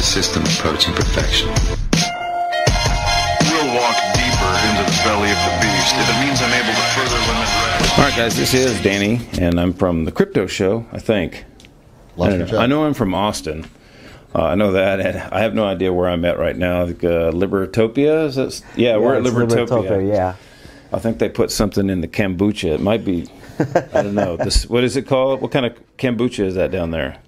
a system approaching perfection. We'll walk deeper into the belly of the beast if it means I'm able to further limit risk. All right, guys, this is Danny, and I'm from the Crypto Show, I think. I know I'm from Austin. I know that, and I have no idea where I'm at right now. Libertopia? Is that, yeah, we're at Libertopia. Yeah. I think they put something in the kombucha. It might be, I don't know. What is it called? What kind of kombucha is that down there?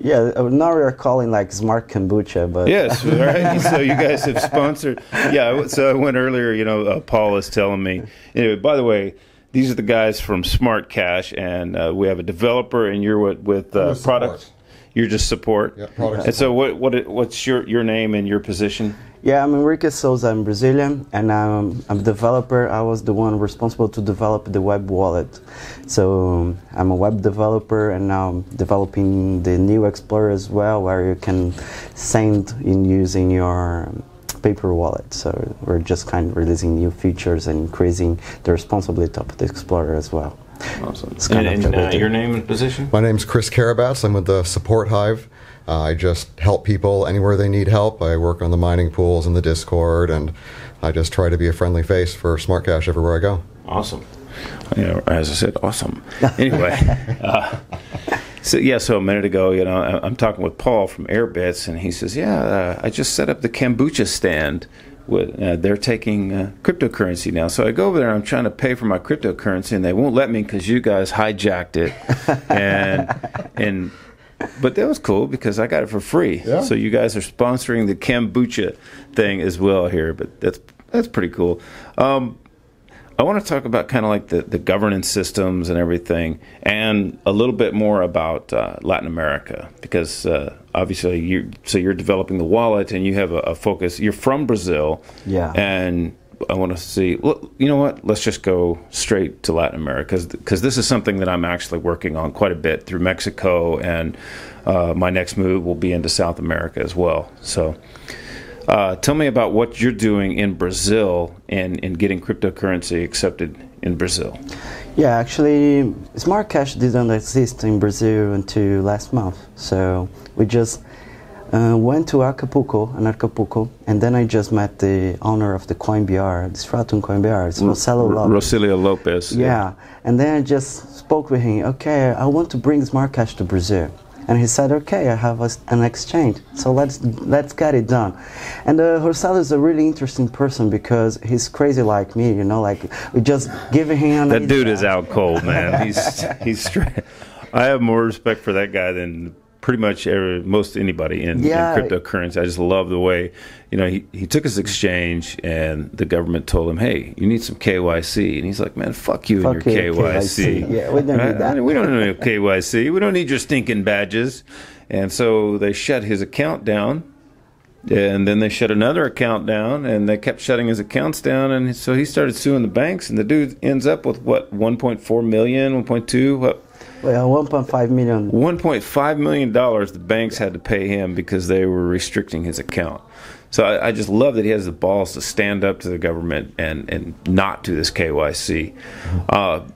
Yeah, now we're calling like smart kombucha, but yes, right. So you guys have sponsored. Yeah, so I went earlier. You know, Paul is telling me. Anyway, by the way, these are the guys from Smart Cash, and we have a developer, and you're with products. You're just support. Yeah, product and support. So what's your name and your position? Yeah, I'm Enrique Souza. I'm Brazilian, and I'm a developer. I was the one responsible to develop the web wallet. So I'm a web developer, and now I'm developing the new Explorer as well, where you can send in using your paper wallet. So we're just kind of releasing new features and increasing the responsibility of the Explorer as well. Awesome. And your name and position? My name's Chris Karabats. I'm with the Support Hive. I just help people anywhere they need help. I work on the mining pools and the Discord, and I just try to be a friendly face for Smart Cash everywhere I go. Awesome. You know, as I said, awesome. Anyway, so a minute ago, you know, I'm talking with Paul from Airbits, and he says, I just set up the kombucha stand. They're taking cryptocurrency now. So I go over there, I'm trying to pay for my cryptocurrency, and they won't let me because you guys hijacked it. But that was cool because I got it for free. Yeah. So you guys are sponsoring the kombucha thing as well here, but that's pretty cool. I want to talk about kind of like the governance systems and everything, and a little bit more about Latin America, because obviously you're developing the wallet and you have a focus. You're from Brazil, yeah, and I want to see. Well, you know what? Let's just go straight to Latin America, because this is something that I'm actually working on quite a bit through Mexico, and my next move will be into South America as well. So. Tell me about what you're doing in Brazil and in getting cryptocurrency accepted in Brazil. Yeah, actually, Smart Cash didn't exist in Brazil until last month. So we just went to Acapulco, and then I just met the owner of the CoinBR, the Stratum CoinBR, it's Rosilio Lopez. Yeah, and then I just spoke with him. Okay, I want to bring Smart Cash to Brazil. And he said, okay, I have an exchange, so let's get it done. And Rosilio is a really interesting person because he's crazy like me, you know, like we just give him that dude is out cold, man. He's straight. I have more respect for that guy than pretty much most anybody in cryptocurrency. I just love the way, you know, he took his exchange and the government told him, hey, you need some KYC. And he's like, man, fuck you and your KYC. Yeah, we don't need that. We don't need KYC. We don't need your stinking badges. And so they shut his account down. And then they shut another account down, and they kept shutting his accounts down. And so he started suing the banks, and the dude ends up with, what, 1.4 million, 1.2, what? Well, 1.5 million. $1.5 million the banks had to pay him because they were restricting his account. So I just love that he has the balls to stand up to the government and not do this KYC.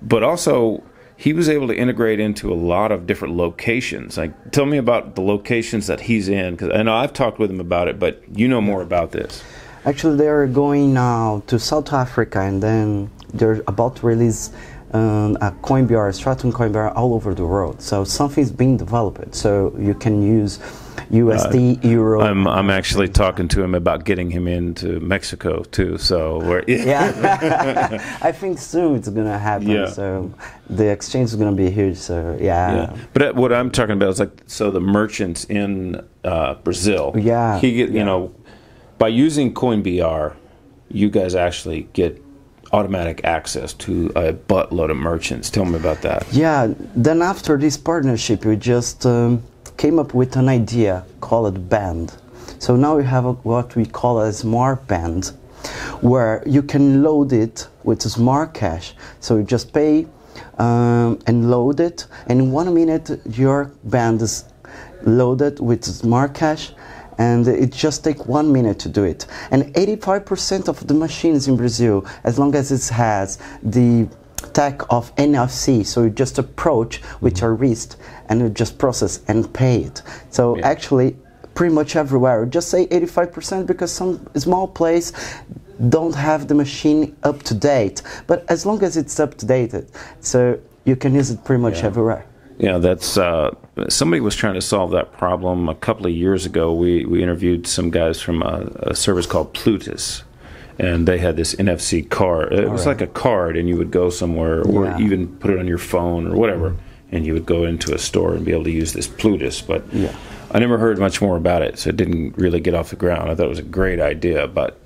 But also, he was able to integrate into a lot of different locations. Like, tell me about the locations that he's in, because I know I've talked with him about it, but you know more about this. Actually, they're going now to South Africa, and then they're about to release a CoinBR, Stratum CoinBR all over the world. So something's being developed. So you can use USD, Euro. I'm actually talking to him about getting him into Mexico too. So yeah, I think soon it's gonna happen. Yeah. So the exchange is gonna be huge. So yeah. But what I'm talking about is like, so the merchants in Brazil. Yeah. You know, by using CoinBR, you guys actually get automatic access to a buttload of merchants. Tell me about that. Yeah, then after this partnership, we just came up with an idea called Band. So now we have what we call a Smart Band, where you can load it with Smart Cash. So you just pay and load it, and in 1 minute your band is loaded with Smart Cash, and it just takes 1 minute to do it. And 85% of the machines in Brazil, as long as it has the tech of NFC, so you just approach with your wrist and you just process and pay it. So actually, pretty much everywhere. Just say 85% because some small place don't have the machine up to date. But as long as it's up to date, so you can use it pretty much everywhere. Yeah, that's somebody was trying to solve that problem a couple of years ago. We interviewed some guys from a service called Plutus, and they had this NFC card. It was like a card, and you would go somewhere, or even put it on your phone or whatever, and you would go into a store and be able to use this Plutus. But I never heard much more about it, so it didn't really get off the ground. I thought it was a great idea, but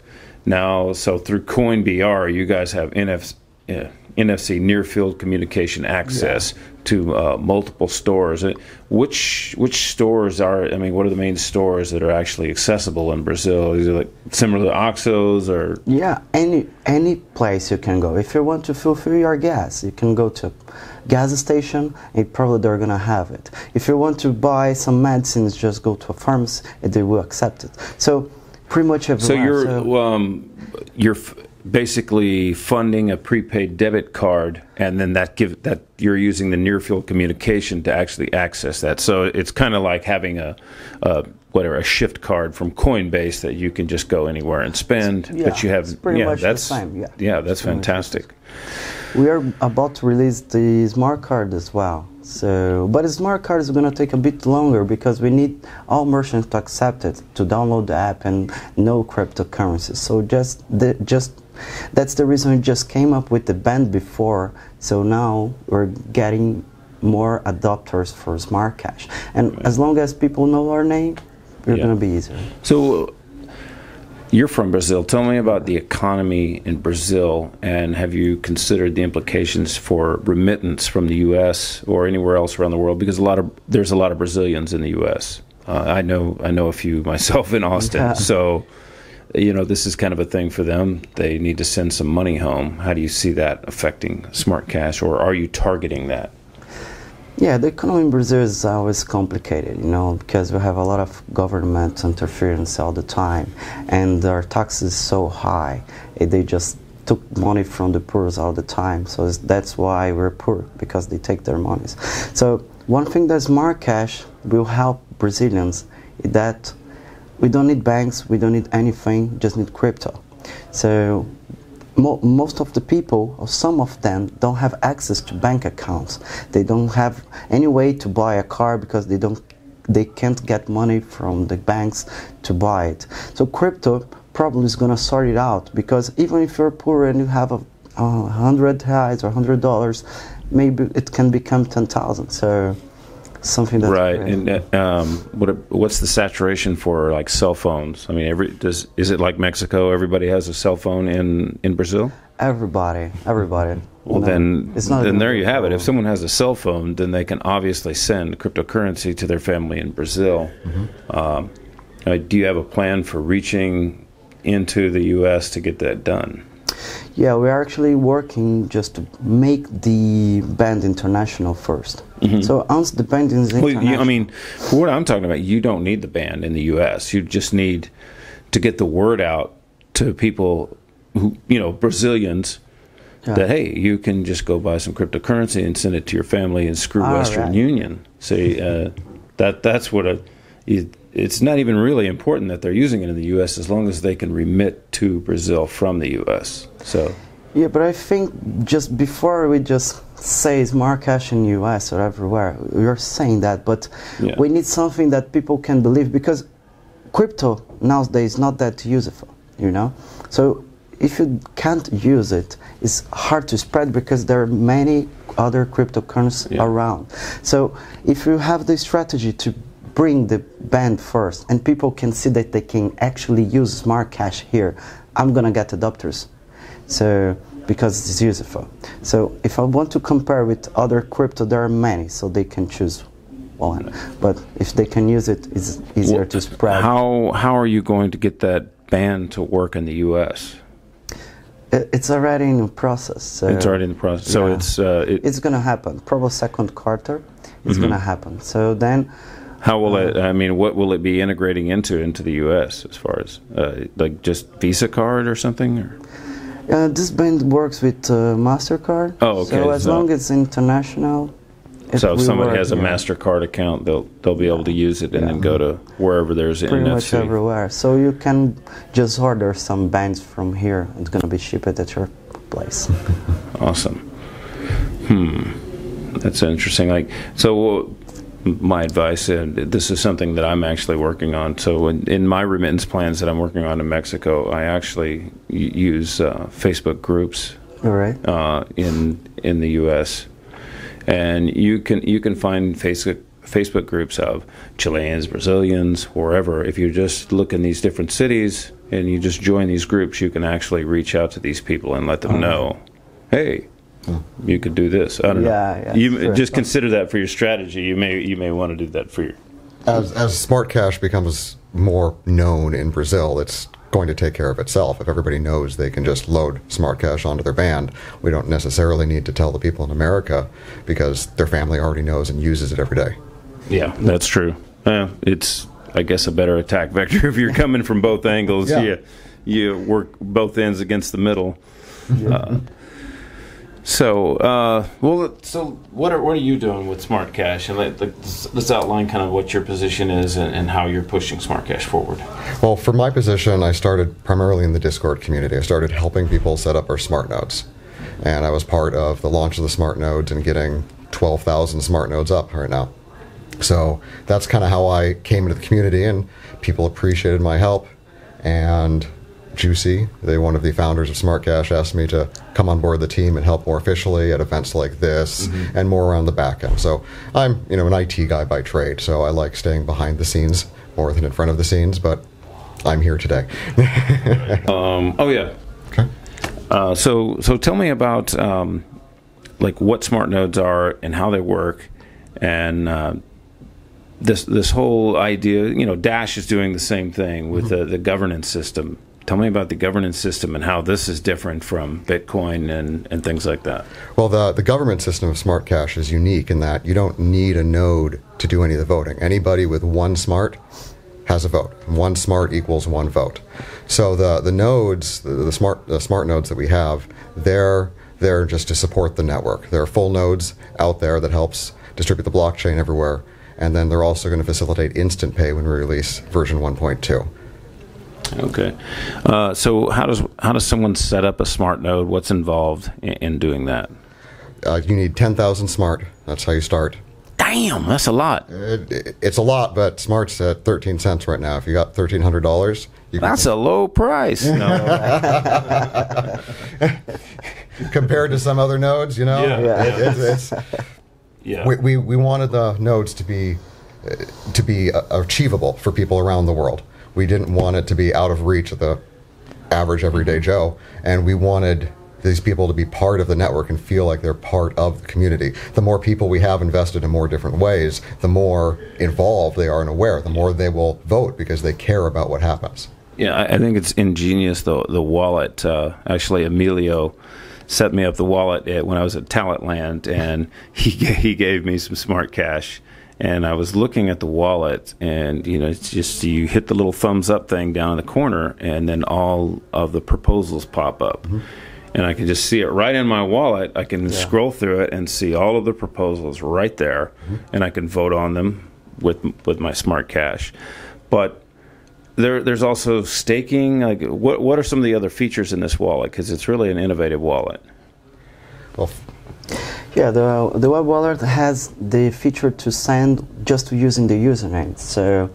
now, so through CoinBR, you guys have NFC near field communication access to multiple stores. Which stores are? I mean, what are the main stores that are actually accessible in Brazil? Is it like similar to OXXOs or? Yeah, any place you can go. If you want to fulfill your gas, you can go to gas station, and probably they're gonna have it. If you want to buy some medicines, just go to a pharmacy, and they will accept it. So pretty much everywhere. So you're basically funding a prepaid debit card, and then that you're using the near field communication to actually access that. So it's kind of like having a shift card from Coinbase that you can just go anywhere and spend. But you have pretty much the same. That's fantastic. We are about to release the smart card as well. But the smart card is going to take a bit longer because we need all merchants to accept it, to download the app and no cryptocurrencies. So that's the reason we just came up with the band before. So now we're getting more adopters for Smart Cash. And as long as people know our name, we're going to be easier. So you're from Brazil. Tell me about the economy in Brazil, and have you considered the implications for remittance from the U.S. or anywhere else around the world? Because there's a lot of Brazilians in the U.S. I know a few myself in Austin. So, this is kind of a thing for them. They need to send some money home. How do you see that affecting Smart Cash, or are you targeting that? Yeah, the economy in Brazil is always complicated, because we have a lot of government interference all the time, and our tax is so high. They just took money from the poor all the time, so that's why we're poor, because they take their monies. So one thing that Smart Cash will help Brazilians is that we don't need banks, we don't need anything, just need crypto. So most of the people, or some of them, don't have access to bank accounts. They don't have any way to buy a car because they can't get money from the banks to buy it. So crypto probably is going to sort it out, because even if you're poor and you have $100 or $100, maybe it can become 10,000. So something that's right. And what's the saturation for like cell phones? I mean, is it like Mexico? Everybody has a cell phone in Brazil. Everybody. Well, then there you have it. If someone has a cell phone, then they can obviously send cryptocurrency to their family in Brazil. Do you have a plan for reaching into the U.S. to get that done? Yeah, we are actually working just to make the band international first. So once the band is international... for what I'm talking about, you don't need the band in the U.S. You just need to get the word out to people who, Brazilians, that, hey, you can just go buy some cryptocurrency and send it to your family and screw Western Union. See, that's what it's not even really important that they're using it in the U.S. as long as they can remit to Brazil from the U.S. So yeah, but I think just before we just say Smart Cash in the U.S. or everywhere, we're saying that, but we need something that people can believe, because crypto nowadays is not that useful, So if you can't use it, it's hard to spread because there are many other cryptocurrencies around. So if you have the strategy to bring the band first, and people can see that they can actually use Smart Cash here, I'm gonna get adopters. So because it's useful. So if I want to compare with other crypto, there are many, so they can choose one. But if they can use it, it's easier to spread. How are you going to get that band to work in the U.S.? It's already in the process. So it's already in the process. So it's going to happen. Probably second quarter, it's going to happen. So then, how will it? I mean, what will it be integrating into the U.S. as far as like just Visa card or something? Or? This band works with MasterCard. Oh, okay. So as long as it's international, So if somebody has a MasterCard account, they'll be able to use it and then go to wherever there's an NFC. Pretty much everywhere. So you can just order some bands from here. It's going to be shipped at your place. Awesome. That's interesting. My advice, and this is something that I'm actually working on. So in my remittance plans that I'm working on in Mexico, I actually use Facebook groups. All right. In the U.S. And you can find Facebook groups of Chileans, Brazilians, wherever. If you just look in these different cities and you just join these groups, you can actually reach out to these people and let them know, hey, you could do this. I don't know. Yeah, you sure. just consider that for your strategy. You may want to do that for your. As smart cash becomes more known in Brazil, it's going to take care of itself. If everybody knows they can just load smart cash onto their band, we don't necessarily need to tell the people in America because their family already knows and uses it every day. Yeah, that's true. It's, I guess, a better attack vector if you're coming from both angles. Yeah. You work both ends against the middle. Yeah. So what are you doing with Smart Cash? And let's outline kind of what your position is and how you're pushing Smart Cash forward. Well, for my position, I started primarily in the Discord community. I started helping people set up our smart nodes. And I was part of the launch of the smart nodes and getting 12,000 smart nodes up right now. So that's kind of how I came into the community, and people appreciated my help. And Juicy, one of the founders of Smart Cash, asked me to come on board the team and help more officially at events like this and more around the back end. So I'm an IT guy by trade, so I like staying behind the scenes more than in front of the scenes, but I'm here today. Okay. So tell me about what smart nodes are and how they work, and this whole idea. Dash is doing the same thing with the governance system. Tell me about the governance system and how this is different from Bitcoin and things like that. Well, the government system of Smart Cash is unique in that you don't need a node to do any of the voting. Anybody with one smart has a vote. One smart equals one vote. So the nodes, the smart nodes that we have, they're there just to support the network. There are full nodes out there that helps distribute the blockchain everywhere, and then they're also going to facilitate instant pay when we release version 1.2. Okay, so how does someone set up a smart node? What's involved in doing that? You need 10,000 smart. That's how you start. Damn, that's a lot. It's a lot, but smart's at 13 cents right now. If you got $1,300, that's a low price. No. Compared to some other nodes, Yeah. We wanted the nodes to be achievable for people around the world. We didn't want it to be out of reach of the average everyday Joe, and we wanted these people to be part of the network and feel like they're part of the community. The more people we have invested in more different ways, the more involved they are and aware, the more they will vote because they care about what happens. Yeah, I think it's ingenious, the wallet. Actually, Emilio set me up the wallet when I was at Talentland, and he gave me some smart cash. And I was looking at the wallet, and it's just you hit the little thumbs up thing down in the corner, and then all of the proposals pop up, and I can just see it right in my wallet. I can scroll through it and see all of the proposals right there, and I can vote on them with my smart cash. But there's also staking. Like, what are some of the other features in this wallet? Because it's really an innovative wallet. Well. Yeah, the web wallet has the feature to send just using the username. So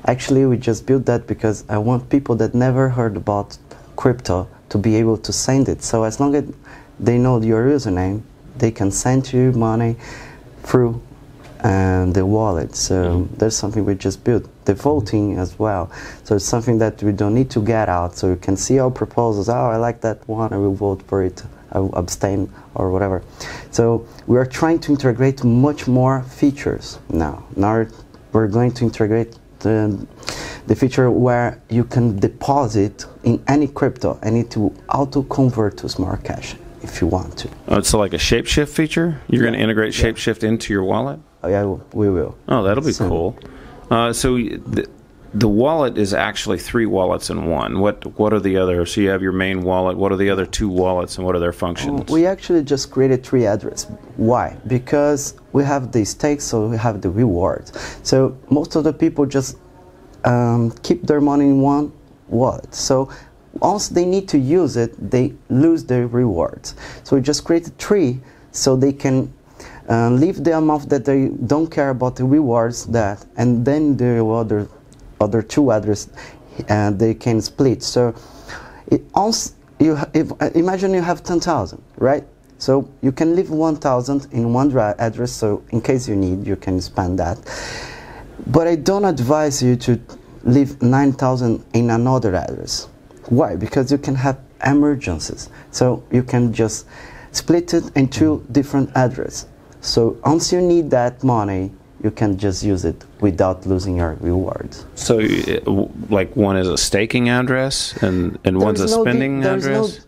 actually we just built that because I want people that never heard about crypto to be able to send it. So as long as they know your username, they can send you money through the wallet. So there's something we just built. The voting as well. So it's something that we don't need to get out. So you can see our proposals. Oh, I like that one, I will vote for it. I will abstain or whatever. So we are trying to integrate much more features now. Now we're going to integrate the feature where you can deposit in any crypto and it will auto-convert to smart cash if you want to. Oh, it's like a shapeshift feature? You're going to integrate shapeshift into your wallet? Oh, yeah, we will. Oh, that'll be cool. So the wallet is actually 3 wallets in one. What are the other? So you have your main wallet. What are the other 2 wallets, and what are their functions? We actually just created 3 addresses. Why? Because we have the stakes, so we have the rewards. So most of the people just keep their money in one wallet. So once they need to use it, they lose their rewards. So we just created 3 so they can leave the amount that they don't care about the rewards, and then the other 2 addresses they can split. So imagine you have 10,000, right? So you can leave 1,000 in one address, so in case you need, you can spend that. But I don't advise you to leave 9,000 in another address. Why? Because you can have emergencies. So you can just split it in 2 different addresses. So once you need that money, you can just use it without losing your rewards. So, like, one is a staking address and one's a spending address? There's no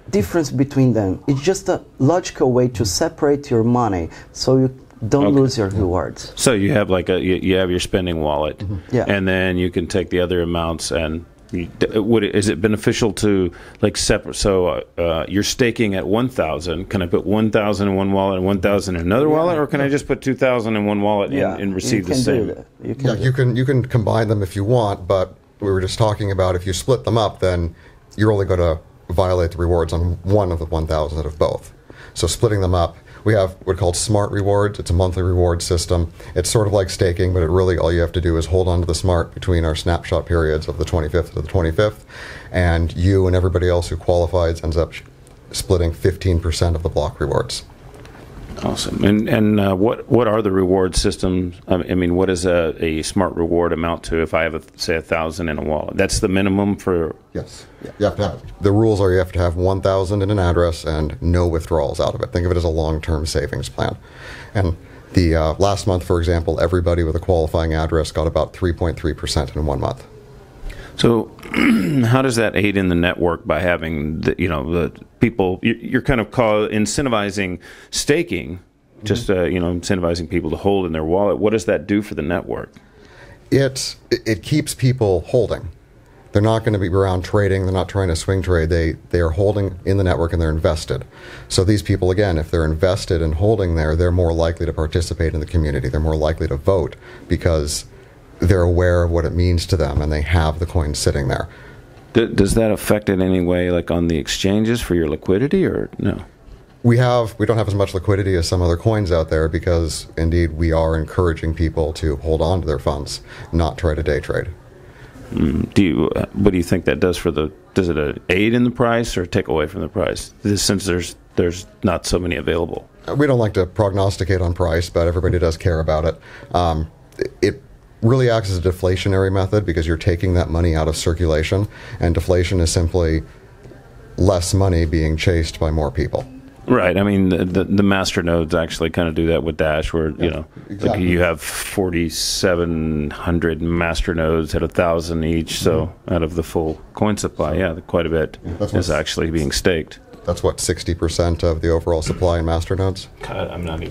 difference between them. It's just a logical way to separate your money so you don't lose your rewards. So you have like you have your spending wallet, yeah, and then you can take the other amounts and is it beneficial to like separate? So you're staking at 1,000. Can I put 1,000 in one wallet and 1,000 in another wallet, or can I just put 2,000 in one wallet and receive the same? You can combine them if you want, but we were just talking about if you split them up, then you're only going to violate the rewards on one of the 1,000 out of both. So splitting them up. We have what's called smart rewards. It's a monthly reward system. It's sort of like staking, but all you have to do is hold on to the smart between our snapshot periods of the 25th to the 25th, and you and everybody else who qualifies ends up splitting 15% of the block rewards. Awesome. And what are the reward systems? I mean, what does a smart reward amount to if I have, say, 1,000 in a wallet? That's the minimum for... Yes. You have to have, the rules are you have to have 1,000 in an address and no withdrawals out of it. Think of it as a long-term savings plan. And the last month, for example, everybody with a qualifying address got about 3.3% in 1 month. So how does that aid in the network by having the people? You're kind of incentivizing staking, just incentivizing people to hold in their wallet. What does that do for the network? It keeps people holding. They're not going to be around trading. They're not trying to swing trade. They are holding in the network and they're invested. So these people, again, if they're invested and holding there, they're more likely to participate in the community. They're more likely to vote because they're aware of what it means to them, and they have the coins sitting there. Does that affect in any way, like on the exchanges for your liquidity, or no? We don't have as much liquidity as some other coins out there because, indeed, we are encouraging people to hold on to their funds, not try to day trade. What do you think that does for does it aid in the price or take away from the price, since there's not so many available? We don't like to prognosticate on price, but everybody does care about it. It really acts as a deflationary method because you're taking that money out of circulation, and deflation is simply less money being chased by more people. Right. I mean, the master nodes actually kind of do that with Dash, where exactly. Like you have 4,700 master nodes at 1,000 each. So out of the full coin supply, quite a bit is actually being staked. That's what, 60% of the overall supply in master nodes? God, I'm not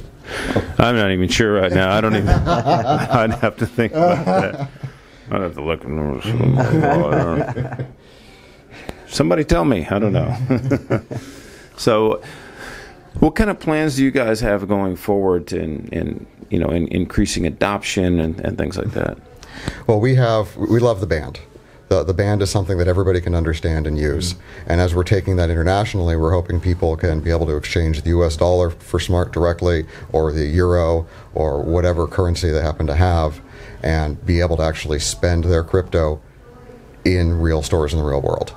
even sure right now. I don't even. I'd have to think about that. I'd have to look. Somebody tell me. I don't know. So, what kind of plans do you guys have going forward in increasing adoption and things like that? Well, we love the band. The band is something that everybody can understand and use. And as we're taking that internationally, we're hoping people can be able to exchange the US dollar for smart directly, or the euro, or whatever currency they happen to have, and be able to actually spend their crypto in real stores in the real world.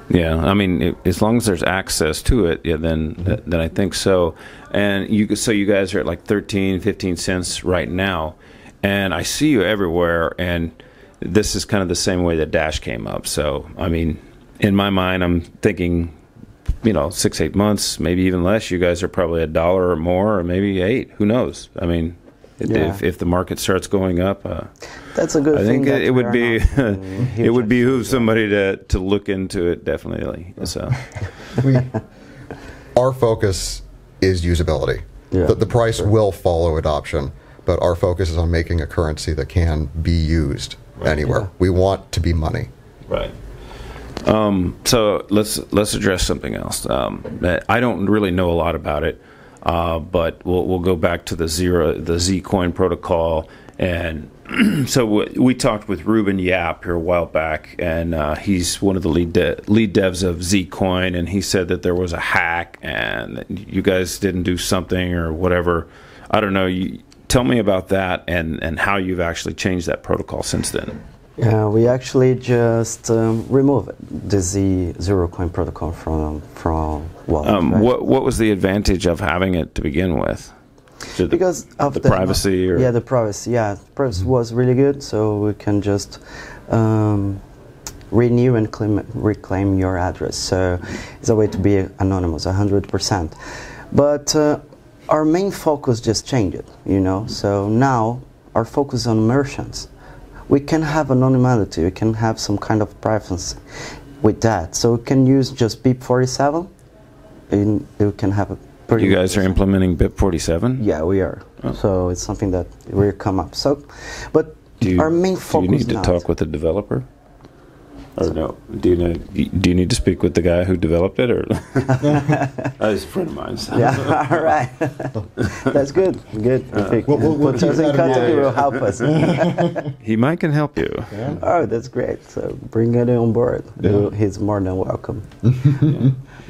Yeah, I mean, as long as there's access to it, then I think so. And you guys are at like 13, 15 cents right now, and I see you everywhere, and this is kind of the same way that Dash came up. So, I mean, in my mind, I'm thinking, 6-8 months, maybe even less, you guys are probably $1 or more, or maybe $8. Who knows? I mean, if the market starts going up, that's a good thing. I think it would be it would behoove somebody to look into it, definitely. So, our focus is usability. Yeah. The price will follow adoption, but our focus is on making a currency that can be used anywhere. Yeah. We want to be money. Right. So let's address something else. I don't really know a lot about it, but we'll go back to the Zcoin protocol. And so we talked with Ruben Yap here a while back, and he's one of the lead devs of Zcoin, and he said that there was a hack and that you guys didn't do something or whatever. I don't know. Tell me about that and how you've actually changed that protocol since then. Yeah, we actually just removed the Zerocoin protocol from wallet. Right? What was the advantage of having it to begin with? Because of the privacy? Or? Yeah, the privacy. Yeah, the privacy was really good, so we can just renew and reclaim your address. So it's a way to be anonymous, 100%. But our main focus just changed, you know. So now our focus is on merchants. We can have anonymity, we can have some kind of privacy with that. So we can use just BIP47, and we can have a pretty... You guys are implementing BIP47? Yeah, we are. Oh. So it's something that will come up. So, but our main focus... Do you need to talk with the developer? Or no? Do you need to speak with the guy who developed it, or he's a friend of mine? So. Yeah, all right. That's good. Good. Put us in contact. He will help us. He can help you. Yeah. Oh, that's great. So bring it on board. Yeah. He's more than welcome.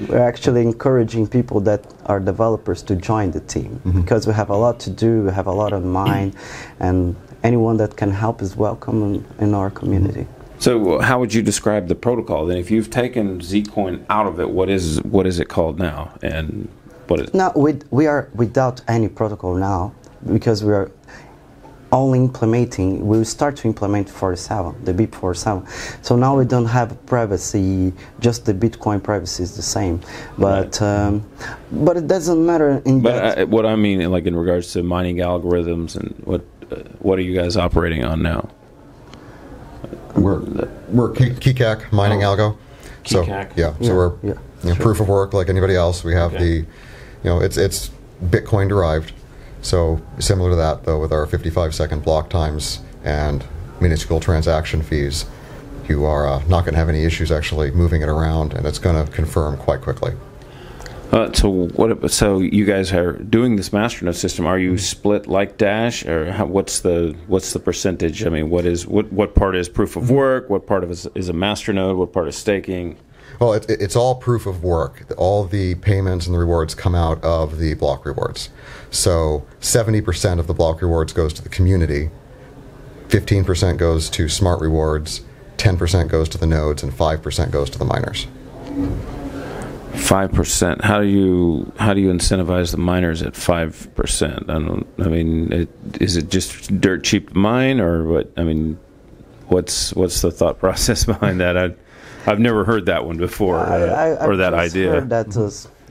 We're actually encouraging people that are developers to join the team because we have a lot to do. We have a lot on mind, and anyone that can help is welcome in our community. So how would you describe the protocol then? If you've taken Zcoin out of it, what is it called now? And what is now we are without any protocol now because we are only implementing. We will start to implement 47, the BIP47. So now we don't have privacy. Just the Bitcoin privacy is the same, but right. But it doesn't matter. What I mean, like in regards to mining algorithms, and what are you guys operating on now? We're KECAC mining algo. So we're proof of work like anybody else. We have it's Bitcoin derived. So similar to that though, with our 55-second block times and minuscule transaction fees, you are not going to have any issues actually moving it around, and it's going to confirm quite quickly. So you guys are doing this masternode system. Are you split like Dash, or what's the percentage? I mean, what part is proof of work? What part of it is a masternode? What part is staking? Well, it's all proof of work. All the payments and the rewards come out of the block rewards. So 70% of the block rewards goes to the community, 15% goes to smart rewards, 10% goes to the nodes, and 5% goes to the miners. 5%. How do you incentivize the miners at 5%? Is it just dirt cheap to mine, or what? I mean, what's the thought process behind that? I've never heard that one before, or that idea. Heard that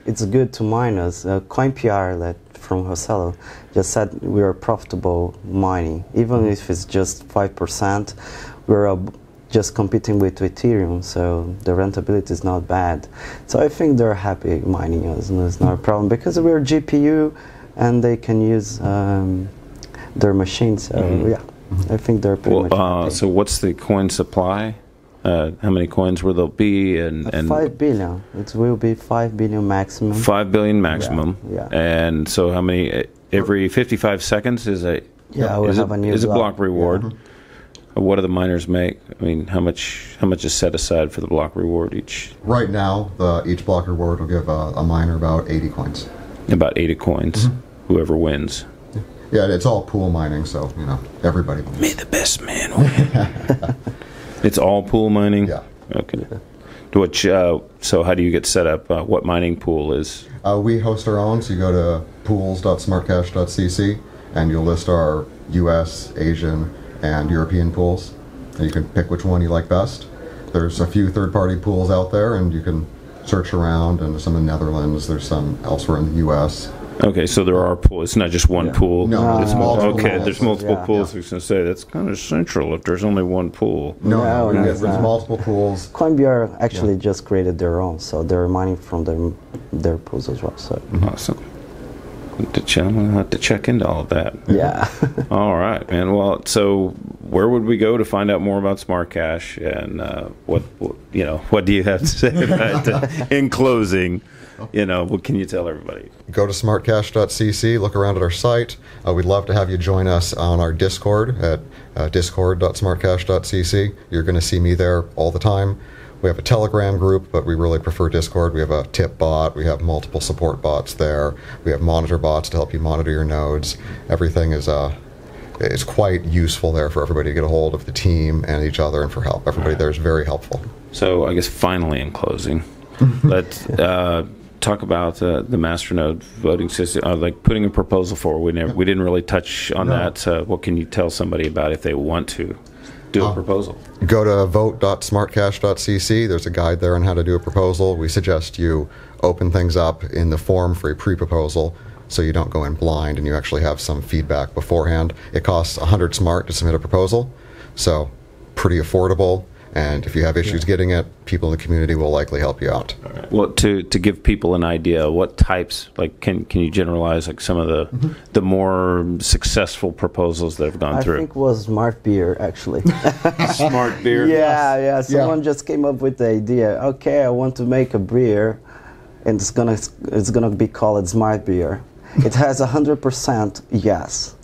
it's good to miners. CoinPR from Rossello just said we are profitable mining, even if it's just 5%. We're just competing with Ethereum, so the rentability is not bad. So I think they're happy mining us, and it's not a problem because we're GPU and they can use their machines. So I think they're pretty much happy. So what's the coin supply? How many coins will there be? And 5 billion. It will be 5 billion maximum. 5 billion maximum. Yeah. And so how many? Every 55 seconds is a block reward. Yeah. What do the miners make? I mean, how much is set aside for the block reward each? Right now, each block reward will give a miner about 80 coins. About 80 coins, whoever wins. Yeah, it's all pool mining, so everybody wins. May the best man win. It's all pool mining? Yeah. Okay. So how do you get set up? What mining pool is? We host our own, so you go to pools.smartcash.cc, and you'll list our US, Asian, and European pools, and you can pick which one you like best. There's a few third-party pools out there, and you can search around, and there's some in the Netherlands, there's some elsewhere in the US. Okay, so there are pools. It's not just one pool. No, there's multiple pools. There's multiple pools. I was going to say, that's kind of central if there's only one pool. No, there's multiple pools. CoinBR actually just created their own, so they're mining from their pools as well. So. Awesome. I'm gonna have to check into all of that. Yeah. All right, man. Well, so where would we go to find out more about Smart Cash, and what do you have to say about it? In closing, what can you tell everybody? Go to smartcash.cc, look around at our site. We'd love to have you join us on our Discord at discord.smartcash.cc. You're going to see me there all the time. We have a Telegram group, but we really prefer Discord. We have a tip bot. We have multiple support bots there. We have monitor bots to help you monitor your nodes. Everything is quite useful there for everybody to get a hold of the team and each other and for help. Everybody there is very helpful. So I guess finally in closing, let's talk about the masternode voting system, like putting a proposal forward. We didn't really touch on that. What can you tell somebody about if they want to do a proposal? Go to vote.smartcash.cc. There's a guide there on how to do a proposal. We suggest you open things up in the form for a pre-proposal so you don't go in blind and you actually have some feedback beforehand. It costs 100 smart to submit a proposal, so pretty affordable. And if you have issues getting it, people in the community will likely help you out. Right. Well, to give people an idea, what types, like, can you generalize, like, some of the more successful proposals that have gone through? I think it was smart beer, actually. Smart beer? Yeah. Someone just came up with the idea. Okay, I want to make a beer, and it's gonna be called smart beer. It has 100% yes.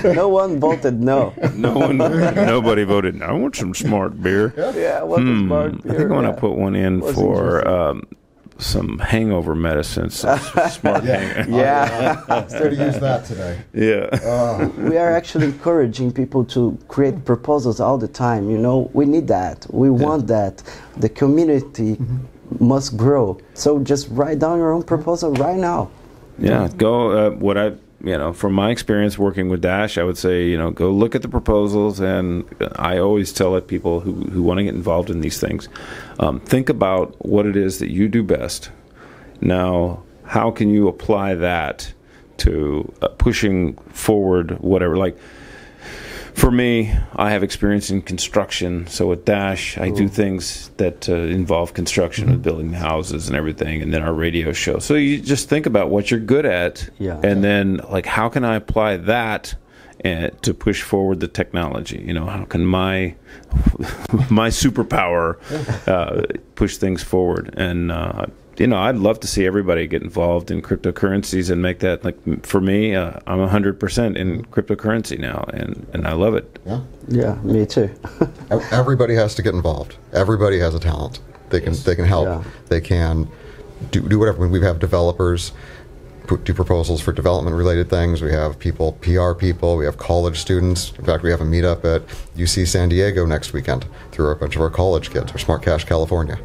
No one voted no. Nobody voted no. I want some smart beer. Yeah, I want smart beer. I think I want to put one in for some hangover medicines. Smart hangover. Yeah. Instead of use that today. Yeah. We are actually encouraging people to create proposals all the time. We need that. We want that. The community must grow. So just write down your own proposal right now. Yeah. Go. From my experience working with Dash, I would say, go look at the proposals, and I always tell people who want to get involved in these things, think about what it is that you do best. Now, how can you apply that to pushing forward whatever? Like, for me, I have experience in construction, so with Dash, I do things that involve construction and building houses and everything, and then our radio show. So you just think about what you're good at, and then, like, how can I apply that to push forward the technology? How can my superpower push things forward? And I'd love to see everybody get involved in cryptocurrencies and make that, like, for me, I'm 100% in cryptocurrency now, and I love it. Yeah, me too. Everybody has to get involved. Everybody has a talent. They can help. Yeah. They can do whatever. We have developers do proposals for development-related things. We have PR people. We have college students. In fact, we have a meetup at UC San Diego next weekend through a bunch of our college kids, or Smart Cash California.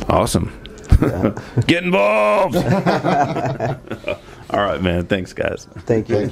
Awesome. Yeah. Get involved. All right, man. Thanks, guys. Thank you.